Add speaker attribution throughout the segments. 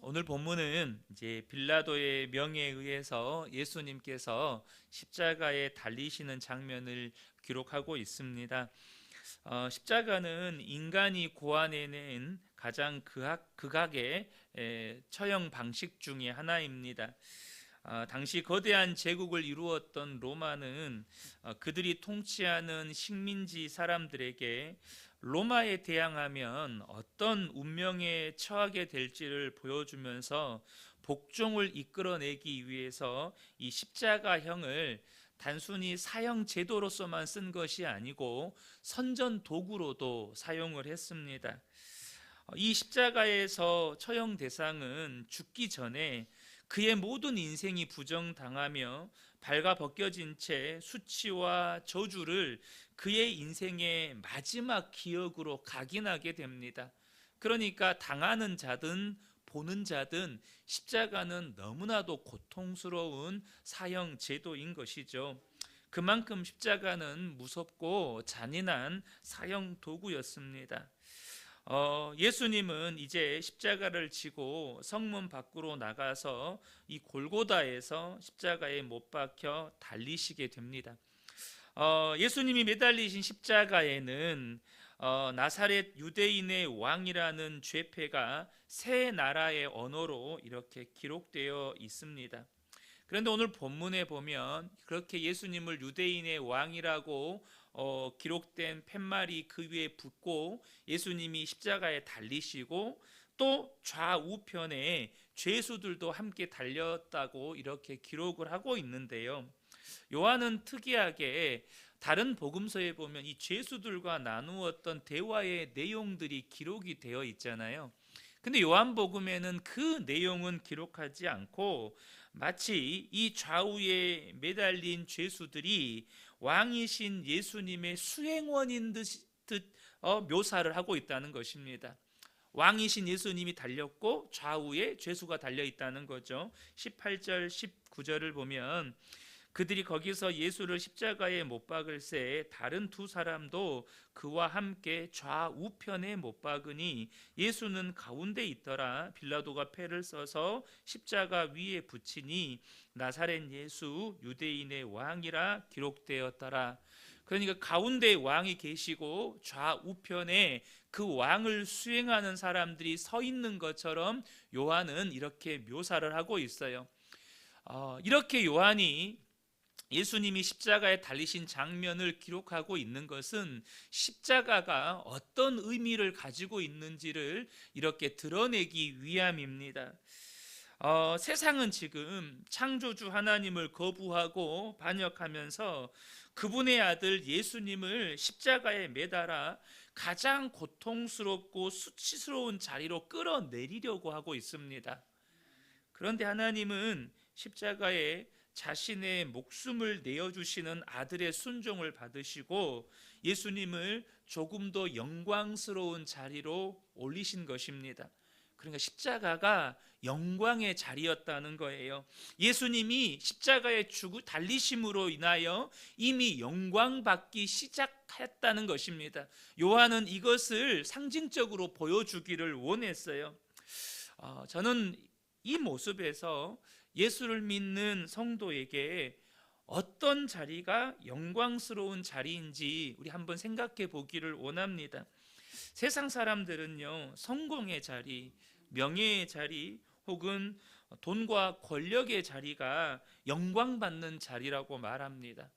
Speaker 1: 오늘 본문은 이제 빌라도의 명에 의해서 예수님께서 십자가에 달리시는 장면을 기록하고 있습니다. 십자가는 인간이 고안해낸 가장 극악의 처형 방식 중의 하나입니다. 당시 거대한 제국을 이루었던 로마는 그들이 통치하는 식민지 사람들에게 로마에 대항하면 어떤 운명에 처하게 될지를 보여주면서 복종을 이끌어내기 위해서 이 십자가형을 단순히 사형 제도로서만 쓴 것이 아니고 선전 도구로도 사용을 했습니다. 이 십자가에서 처형 대상은 죽기 전에 그의 모든 인생이 부정당하며 발가벗겨진 채 수치와 저주를 그의 인생의 마지막 기억으로 각인하게 됩니다. 그러니까 당하는 자든 보는 자든 십자가는 너무나도 고통스러운 사형 제도인 것이죠. 그만큼 십자가는 무섭고 잔인한 사형 도구였습니다. 예수님은 이제 십자가를 지고 성문 밖으로 나가서 이 골고다에서 십자가에 못 박혀 달리시게 됩니다. 예수님이 매달리신 십자가에는 나사렛 유대인의 왕이라는 죄패가 세 나라의 언어로 이렇게 기록되어 있습니다. 그런데 오늘 본문에 보면 그렇게 예수님을 유대인의 왕이라고 기록된 팻말이 그 위에 붙고 예수님이 십자가에 달리시고 또 좌우편에 죄수들도 함께 달렸다고 이렇게 기록을 하고 있는데요. 요한은 특이하게 다른 복음서에 보면 이 죄수들과 나누었던 대화의 내용들이 기록이 되어 있잖아요. 근데 요한복음에는 그 내용은 기록하지 않고 마치 이 좌우에 매달린 죄수들이 왕이신 예수님의 수행원인 듯 묘사를 하고 있다는 것입니다. 왕이신 예수님이 달렸고 좌우에 죄수가 달려 있다는 거죠. 18절 19절을 보면 그들이 거기서 예수를 십자가에 못 박을새 다른 두 사람도 그와 함께 좌우편에 못 박으니 예수는 가운데 있더라. 빌라도가 패를 써서 십자가 위에 붙이니 나사렛 예수 유대인의 왕이라 기록되었더라. 그러니까 가운데 왕이 계시고 좌우편에 그 왕을 수행하는 사람들이 서 있는 것처럼 요한은 이렇게 묘사를 하고 있어요. 이렇게 요한이 예수님이 십자가에 달리신 장면을 기록하고 있는 것은 십자가가 어떤 의미를 가지고 있는지를 이렇게 드러내기 위함입니다. 세상은 지금 창조주 하나님을 거부하고 반역하면서 그분의 아들 예수님을 십자가에 매달아 가장 고통스럽고 수치스러운 자리로 끌어내리려고 하고 있습니다. 그런데 하나님은 십자가에 자신의 목숨을 내어주시는 아들의 순종을 받으시고 예수님을 조금 더 영광스러운 자리로 올리신 것입니다. 그러니까 십자가가 영광의 자리였다는 거예요. 예수님이 십자가에 달리심으로 인하여 이미 영광받기 시작했다는 것입니다. 요한은 이것을 상징적으로 보여주기를 원했어요. 저는 이 모습에서 예수를 믿는 성도에게 어떤 자리가 영광스러운 자리인지 우리 한번 생각해 보기를 원합니다. 세상 사람들은요, 성공의 자리, 명예의 자리, 혹은 돈과 권력의 자리가 영광받는 자리라고 말합니다.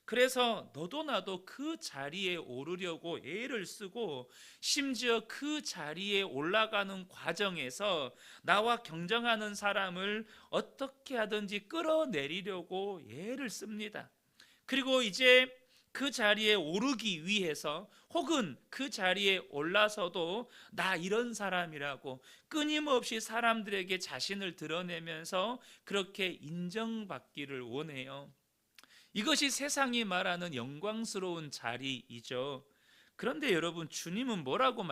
Speaker 1: 그래서 너도 나도 그 자리에 오르려고 애를 쓰고 심지어 그 자리에 올라가는 과정에서 나와 경쟁하는 사람을 어떻게 하든지 끌어내리려고 애를 씁니다. 그리고 이제 그 자리에 오르기 위해서 혹은 그 자리에 올라서도 나 이런 사람이라고 끊임없이 사람들에게 자신을 드러내면서 그렇게 인정받기를 원해요. 이것이 세상이 말하는 영광스러운 자리이죠. 그런데 여러분, 주님은 뭐라고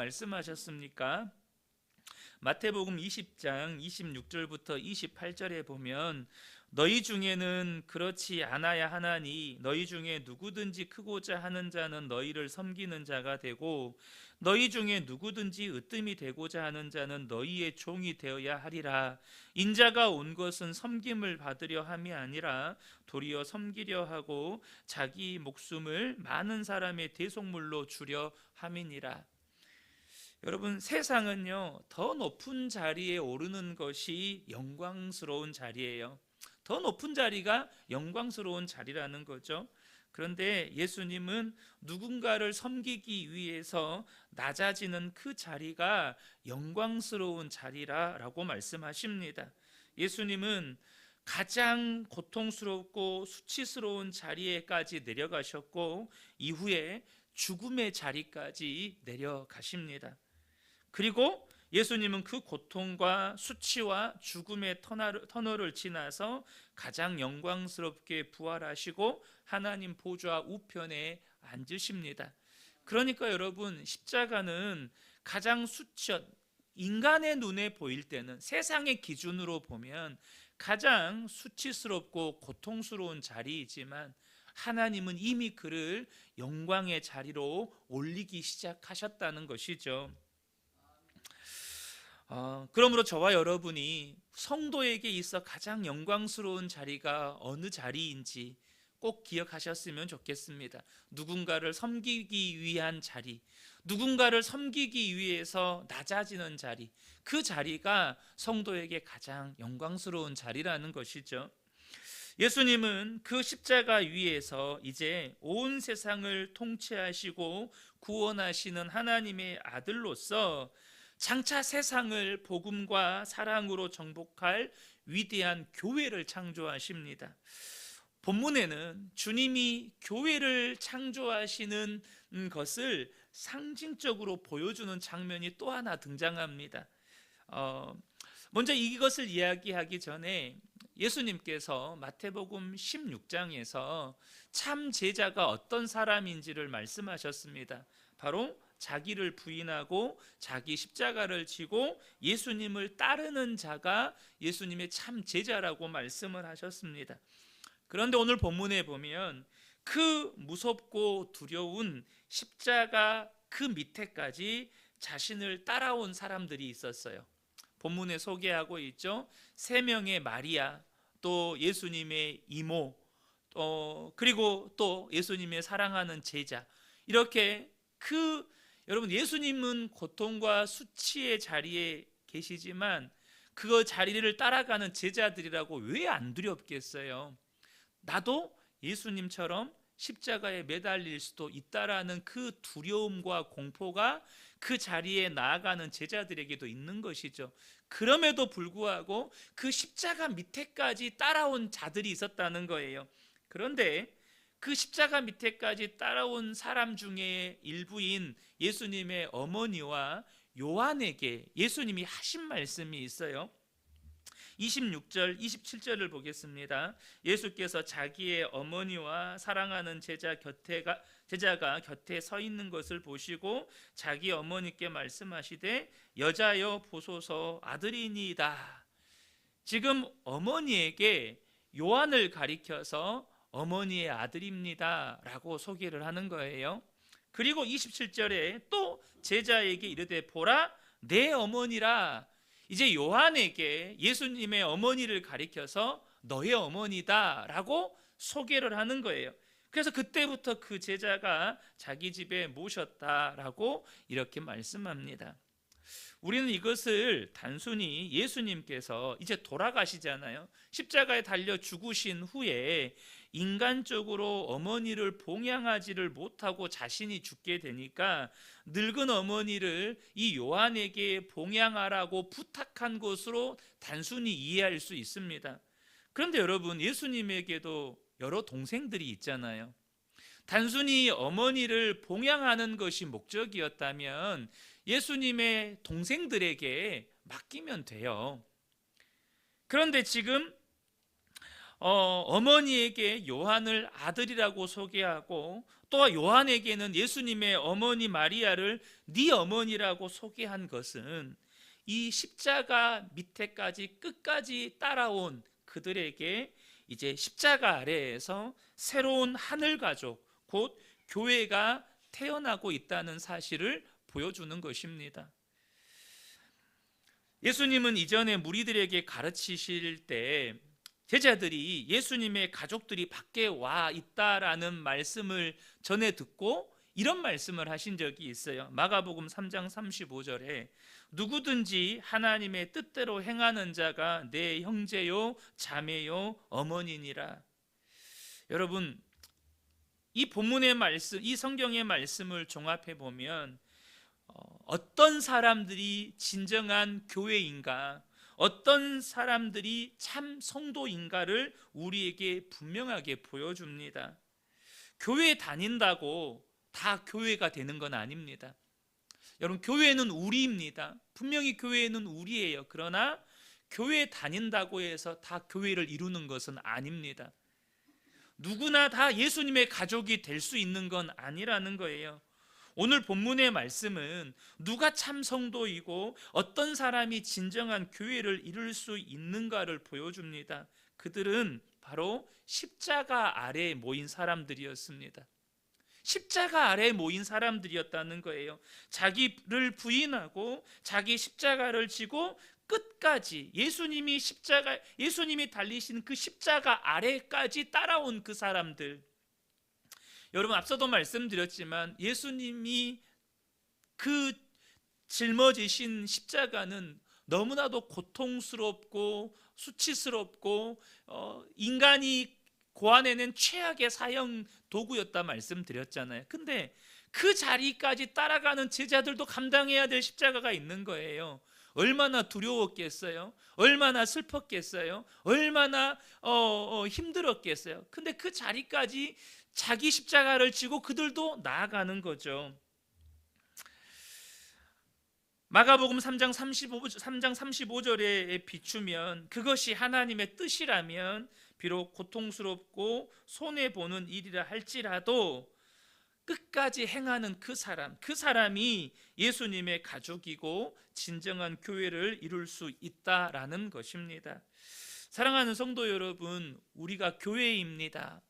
Speaker 1: 너희 중에는 그렇지 않아야 하나니 너희 중에 누구든지 크고자 하는 자는 너희를 섬기는 자가 되고 너희 중에 누구든지 으뜸이 되고자 하는 자는 너희의 종이 되어야 하리라. 인자가 온 것은 섬김을 받으려 함이 아니라 도리어 섬기려 하고 자기 목숨을 많은 사람의 대속물로 주려 함이니라. 여러분, 세상은요 더 높은 자리에 오르는 것이 영광스러운 자리예요. 더 높은 자리가 영광스러운 자리라는 거죠. 그런데 예수님은 누군가를 섬기기 위해서 낮아지는 그 자리가 영광스러운 자리라고 말씀하십니다. 예수님은 가장 고통스럽고 수치스러운 자리에까지 내려가셨고 이후에 죽음의 자리까지 내려가십니다. 그리고 예수님은 그 고통과 수치와 죽음의 터널을 지나서 가장 영광스럽게 부활하시고 하나님 보좌 우편에 앉으십니다. 그러니까 여러분, 십자가는 가장 인간의 눈에 보일 때는, 세상의 기준으로 보면 가장 수치스럽고 고통스러운 자리이지만 하나님은 이미 그를 영광의 자리로 올리기 시작하셨다는 것이죠. 그러므로 저와 여러분이 성도에게 있어 가장 영광스러운 자리가 어느 자리인지 꼭 기억하셨으면 좋겠습니다. 누군가를 섬기기 위한 자리, 누군가를 섬기기 위해서 낮아지는 자리, 그 자리가 성도에게 가장 영광스러운 자리라는 것이죠. 예수님은 그 십자가 위에서 이제 온 세상을 통치하시고 구원하시는 하나님의 아들로서 장차 세상을 복음과 사랑으로 정복할 위대한 교회를 창조하십니다. 본문에는 주님이 교회를 창조하시는 것을 상징적으로 보여주는 장면이 또 하나 등장합니다. 먼저 이것을 이야기하기 전에 예수님께서 마태복음 16장에서 참 제자가 어떤 사람인지를 말씀하셨습니다. 바로 자기를 부인하고 자기 십자가를 지고 예수님을 따르는 자가 예수님의 참 제자라고 말씀을 하셨습니다. 그런데 오늘 본문에 보면 그 무섭고 두려운 십자가 그 밑에까지 자신을 따라온 사람들이 있었어요. 본문에 소개하고 있죠. 3명의 마리아, 또 예수님의 이모, 그리고 또 예수님의 사랑하는 제자. 이렇게 여러분, 예수님은 고통과 수치의 자리에 계시지만 그 자리를 따라가는 제자들이라고 왜 안 두렵겠어요? 나도 예수님처럼 십자가에 매달릴 수도 있다라는 그 두려움과 공포가 그 자리에 나아가는 제자들에게도 있는 것이죠. 그럼에도 불구하고 그 십자가 밑에까지 따라온 자들이 있었다는 거예요. 그런데 그 십자가 밑에까지 따라온 사람 중에 일부인 예수님의 어머니와 요한에게 예수님이 하신 말씀이 있어요. 26절, 27절을 보겠습니다. 예수께서 자기의 어머니와 사랑하는 제자가 곁에 서 있는 것을 보시고 자기 어머니께 말씀하시되 여자여 보소서 아들이니이다. 지금 어머니에게 요한을 가리켜서 어머니의 아들입니다 라고 소개를 하는 거예요. 그리고 27절에 또 제자에게 이르되 보라 내 어머니라. 이제 요한에게 예수님의 어머니를 가리켜서 너의 어머니다 라고 소개를 하는 거예요. 그래서 그때부터 그 제자가 자기 집에 모셨다라고 이렇게 말씀합니다. 우리는 이것을 단순히 예수님께서 이제 돌아가시잖아요. 십자가에 달려 죽으신 후에 인간적으로 어머니를 봉양하지를 못하고 자신이 죽게 되니까 늙은 어머니를 이 요한에게 봉양하라고 부탁한 것으로 단순히 이해할 수 있습니다. 그런데 여러분, 예수님에게도 여러 동생들이 있잖아요. 단순히 어머니를 봉양하는 것이 목적이었다면 예수님의 동생들에게 맡기면 돼요. 그런데 지금 어머니에게 요한을 아들이라고 소개하고 또 요한에게는 예수님의 어머니 마리아를 네 어머니라고 소개한 것은 이 십자가 밑에까지 끝까지 따라온 그들에게 이제 십자가 아래에서 새로운 하늘 가족, 곧 교회가 태어나고 있다는 사실을 보여주는 것입니다. 예수님은 이전에 무리들에게 가르치실 때 제자들이 예수님의 가족들이 밖에 와 있다라는 말씀을 전해 듣고 이런 말씀을 하신 적이 있어요. 마가복음 3장 35절에 누구든지 하나님의 뜻대로 행하는 자가 내 형제요 자매요 어머니니라. 여러분, 이 본문의 말씀, 이 성경의 말씀을 종합해 보면 어떤 사람들이 진정한 교회인가, 어떤 사람들이 참 성도인가를 우리에게 분명하게 보여줍니다. 교회 다닌다고 다 교회가 되는 건 아닙니다. 여러분, 교회는 우리입니다. 분명히 교회는 우리예요. 그러나 교회 다닌다고 해서 다 교회를 이루는 것은 아닙니다. 누구나 다 예수님의 가족이 될 수 있는 건 아니라는 거예요. 오늘 본문의 말씀은 누가 참 성도이고 어떤 사람이 진정한 교회를 이룰 수 있는가를 보여줍니다. 그들은 바로 십자가 아래에 모인 사람들이었습니다. 십자가 아래에 모인 사람들이었다는 거예요. 자기를 부인하고 자기 십자가를 지고 끝까지 예수님이 달리신 그 십자가 아래까지 따라온 그 사람들. 여러분, 앞서도 말씀드렸지만 예수님이 그 짊어지신 십자가는 너무나도 고통스럽고 수치스럽고 인간이 고안해낸 최악의 사형 도구였다 말씀드렸잖아요. 근데 그 자리까지 따라가는 제자들도 감당해야 될 십자가가 있는 거예요. 얼마나 두려웠겠어요? 얼마나 슬펐겠어요? 얼마나 힘들었겠어요? 근데 그 자리까지 자기 십자가를 지고 그들도 나아가는 거죠. 마가복음 3장 35절에 비추면 그것이 하나님의 뜻이라면 비록 고통스럽고 손해보는 일이라 할지라도 끝까지 행하는 그 사람이 예수님의 가족이고 진정한 교회를 이룰 수 있다라는 것입니다. 사랑하는 성도 여러분, 우리가 교회입니다.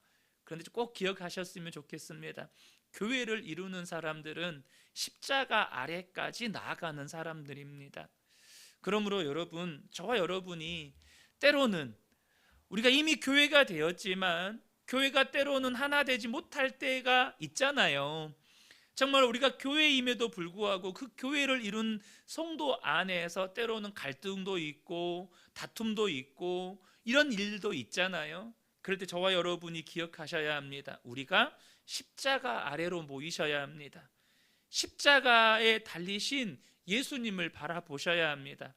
Speaker 1: 그런데 꼭 기억하셨으면 좋겠습니다. 교회를 이루는 사람들은 십자가 아래까지 나아가는 사람들입니다. 그러므로 여러분, 저와 여러분이 때로는 우리가 이미 교회가 되었지만 교회가 때로는 하나 되지 못할 때가 있잖아요. 정말 우리가 교회임에도 불구하고 그 교회를 이룬 성도 안에서 때로는 갈등도 있고 다툼도 있고 이런 일도 있잖아요. 그럴 때 저와 여러분이 기억하셔야 합니다. 우리가 십자가 아래로 모이셔야 합니다. 십자가에 달리신 예수님을 바라보셔야 합니다.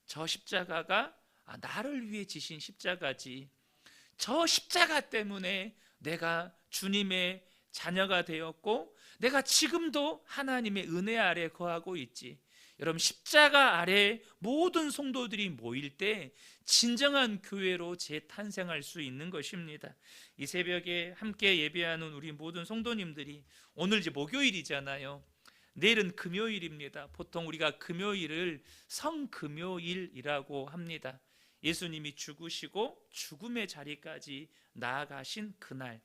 Speaker 1: 저 십자가가 나를 위해 지신 십자가지. 저 십자가 때문에 내가 주님의 자녀가 되었고 내가 지금도 하나님의 은혜 아래 거하고 있지. 여러분, 십자가 아래 모든 성도들이 모일 때 진정한 교회로 재탄생할 수 있는 것입니다. 이 새벽에 함께 예배하는 우리 모든 성도님들이, 오늘 이제 목요일이잖아요. 내일은 금요일입니다. 보통 우리가 금요일을 성금요일이라고 합니다. 예수님이 죽으시고 죽음의 자리까지 나아가신 그날,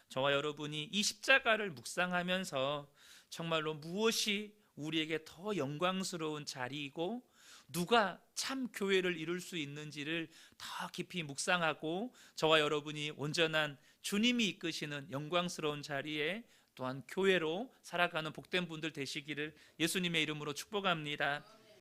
Speaker 1: 저와 여러분이 이 십자가를 묵상하면서 정말로 무엇이 우리에게 더 영광스러운 자리이고 누가 참 교회를 이룰 수 있는지를 더 깊이 묵상하고 저와 여러분이 온전한 주님이 이끄시는 영광스러운 자리에 또한 교회로 살아가는 복된 분들 되시기를 예수님의 이름으로 축복합니다.